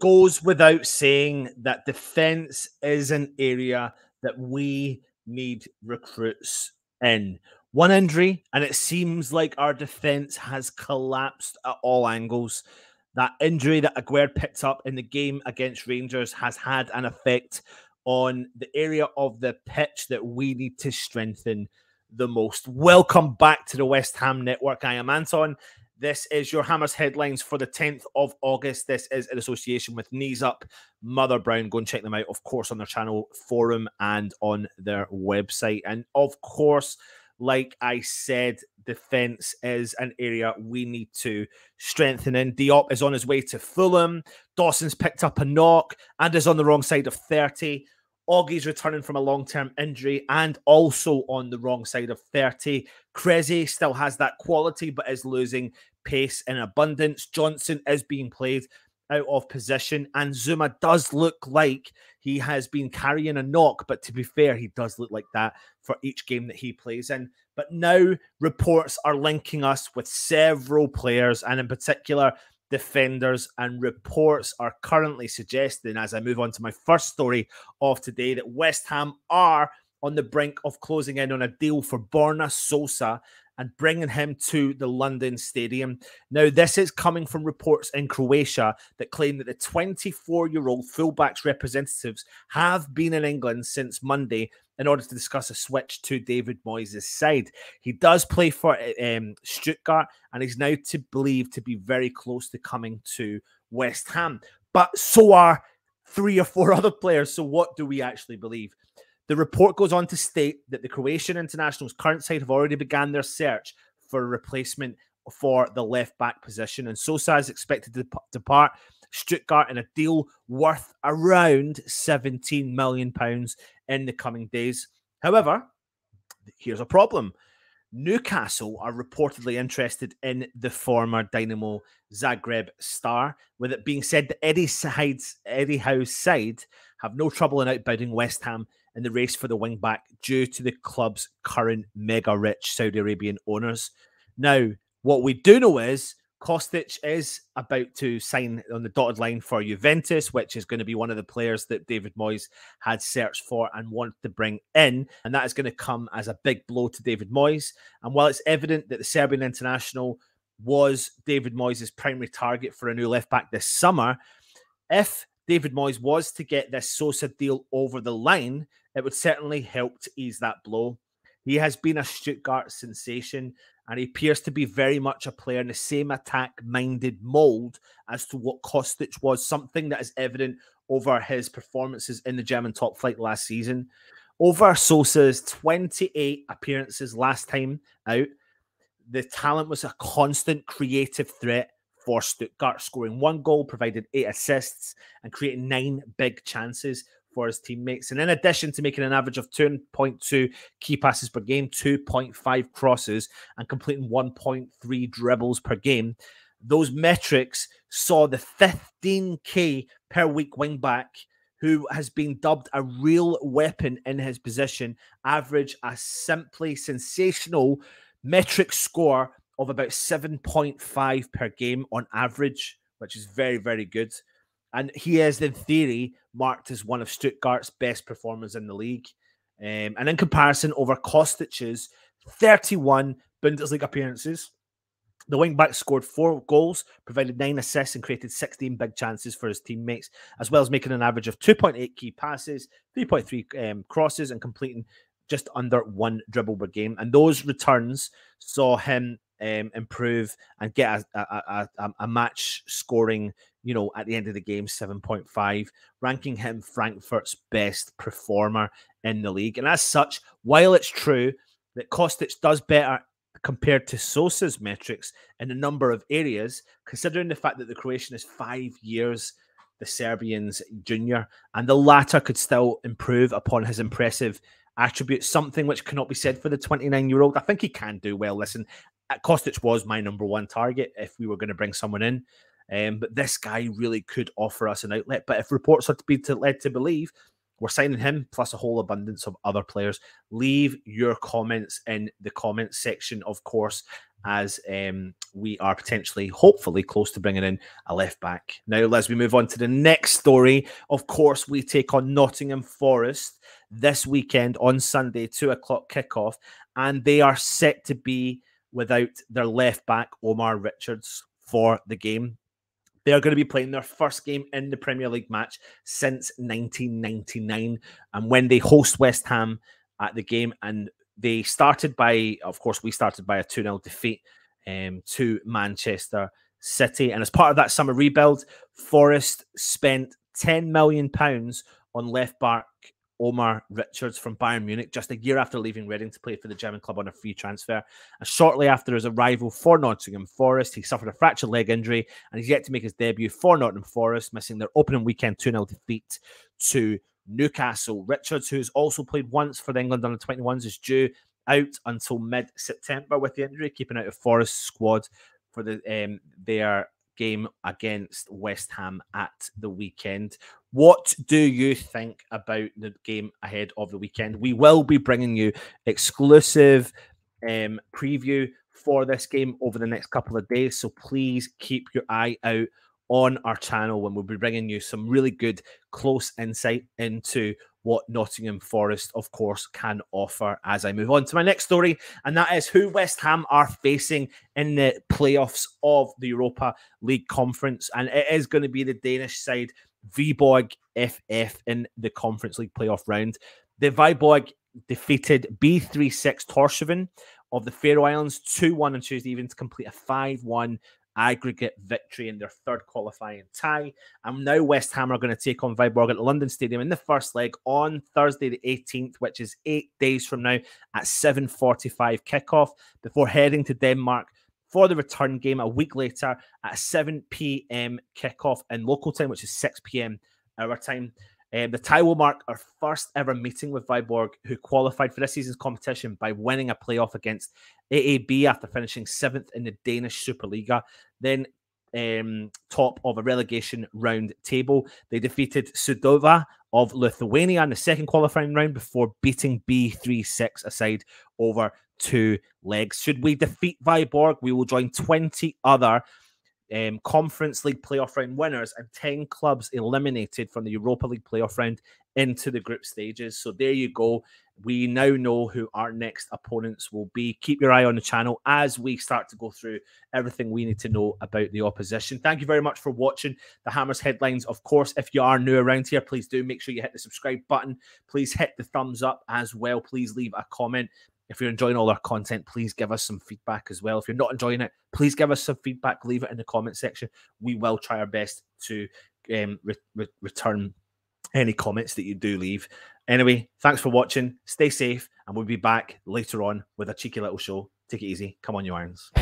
it goes without saying that defense is an area that we need recruits in. One injury, and it seems like our defense has collapsed at all angles. That injury that Aguerd picked up in the game against Rangers has had an effect on the area of the pitch that we need to strengthen the most. Welcome back to the West Ham Network. I am Anton. This is your Hammers headlines for the 10th of August. This is in association with Knees Up, Mother Brown. Go and check them out, of course, on their channel, forum, and on their website. And of course, like I said, defence is an area we need to strengthen in. Diop is on his way to Fulham. Dawson's picked up a knock and is on the wrong side of 30. Augie's returning from a long-term injury and also on the wrong side of 30. Kreze still has that quality but is losing pace in abundance. Johnson is being played out of position, and Zuma does look like he has been carrying a knock, but to be fair, he does look like that for each game that he plays in. But now reports are linking us with several players, and in particular defenders, and reports are currently suggesting, as I move on to my first story of today, that West Ham are on the brink of closing in on a deal for Borna Sosa and bringing him to the London Stadium. Now, this is coming from reports in Croatia that claim that the 24-year-old fullback's representatives have been in England since Monday in order to discuss a switch to David Moyes' side. He does play for Stuttgart and is now believed to be very close to coming to West Ham. But so are 3 or 4 other players. So what do we actually believe? The report goes on to state that the Croatian international's current side have already begun their search for a replacement for the left-back position, and Sosa is expected to depart Stuttgart in a deal worth around £17 million in the coming days. However, here's a problem. Newcastle are reportedly interested in the former Dynamo Zagreb star, with it being said that Eddie Howe's side have no trouble in outbidding West Ham in the race for the wing-back due to the club's current mega-rich Saudi Arabian owners. Now, what we do know is Kostic is about to sign on the dotted line for Juventus, which is going to be one of the players that David Moyes had searched for and wanted to bring in. And that is going to come as a big blow to David Moyes. And while it's evident that the Serbian international was David Moyes' primary target for a new left-back this summer, if David Moyes was to get this Sosa deal over the line, it would certainly help to ease that blow. He has been a Stuttgart sensation, and he appears to be very much a player in the same attack-minded mould as to what Kostic was, something that is evident over his performances in the German top flight last season. Over Sosa's 28 appearances last time out, the talent was a constant creative threat for Stuttgart, scoring 1 goal, provided 8 assists, and creating 9 big chances for his teammates. And in addition to making an average of 2.2 key passes per game, 2.5 crosses, and completing 1.3 dribbles per game, those metrics saw the 15k per week wingback, who has been dubbed a real weapon in his position, average a simply sensational metric score of about 7.5 per game on average, which is very, very good. And he is, in theory, marked as one of Stuttgart's best performers in the league. And in comparison, over Kostic's 31 Bundesliga appearances, the wing-back scored 4 goals, provided 9 assists, and created 16 big chances for his teammates, as well as making an average of 2.8 key passes, 3.3 crosses, and completing just under 1 dribble per game. And those returns saw him improve and get a match scoring, you know, at the end of the game, 7.5, ranking him Frankfurt's best performer in the league. And as such, while it's true that Kostic does better compared to Sosa's metrics in a number of areas, considering the fact that the Croatian is 5 years the Serbian's junior, and the latter could still improve upon his impressive attributes, something which cannot be said for the 29-year-old. I think he can do well. Listen, Kostic was my number 1 target if we were going to bring someone in. But this guy really could offer us an outlet. But if reports are to be led to believe, we're signing him plus a whole abundance of other players. Leave your comments in the comments section, of course. as we are potentially, hopefully, close to bringing in a left back. Now, as we move on to the next story, of course, we take on Nottingham Forest this weekend on Sunday, 2 o'clock kickoff, and they are set to be without their left back, Omar Richards, for the game. They are going to be playing their first game in the Premier League match since 1999, and when they host West Ham at the game, and they started by, of course, we started by a 2-0 defeat to Manchester City. And as part of that summer rebuild, Forest spent £10 million on left back Omar Richards from Bayern Munich just a year after leaving Reading to play for the German club on a free transfer. And shortly after his arrival for Nottingham Forest, he suffered a fractured leg injury and he's yet to make his debut for Nottingham Forest, missing their opening weekend 2-0 defeat to Newcastle. Richards, who's also played once for the England under-21s, is due out until mid-September with the injury, keeping out of Forest's squad for their game against West Ham at the weekend. What do you think about the game ahead of the weekend? We will be bringing you exclusive preview for this game over the next couple of days, so please keep your eye out on our channel when we'll be bringing you some really good close insight into what Nottingham Forest, of course, can offer as I move on to my next story, and that is who West Ham are facing in the playoffs of the Europa League Conference, and it is going to be the Danish side, Vidborg FF, in the Conference League playoff round. The Vidborg defeated B36 Tórshavn of the Faroe Islands 2-1 on Tuesday evening to complete a 5-1 aggregate victory in their third qualifying tie. And now West Ham are going to take on Vidborg at the London Stadium in the first leg on Thursday the 18th, which is 8 days from now at 7:45 kickoff, before heading to Denmark for the return game a week later at 7 p.m. kickoff in local time, which is 6 p.m. our time. The tie will mark our first ever meeting with Vidborg, who qualified for this season's competition by winning a playoff against AAB after finishing 7th in the Danish Superliga. Then top of a relegation round table, they defeated Sudova of Lithuania in the second qualifying round before beating B36 aside over 2 legs. Should we defeat Vidborg, we will join 20 other Conference League playoff round winners and 10 clubs eliminated from the Europa League playoff round into the group stages. So there you go. We now know who our next opponents will be. Keep your eye on the channel as we start to go through everything we need to know about the opposition. Thank you very much for watching the Hammers Headlines. Of course, if you are new around here, please do make sure you hit the subscribe button. Please hit the thumbs up as well. Please leave a comment. If you're enjoying all our content, please give us some feedback as well. If you're not enjoying it, please give us some feedback. Leave it in the comment section. We will try our best to return any comments that you do leave. Anyway, thanks for watching. Stay safe, and we'll be back later on with a cheeky little show. Take it easy. Come on, you irons.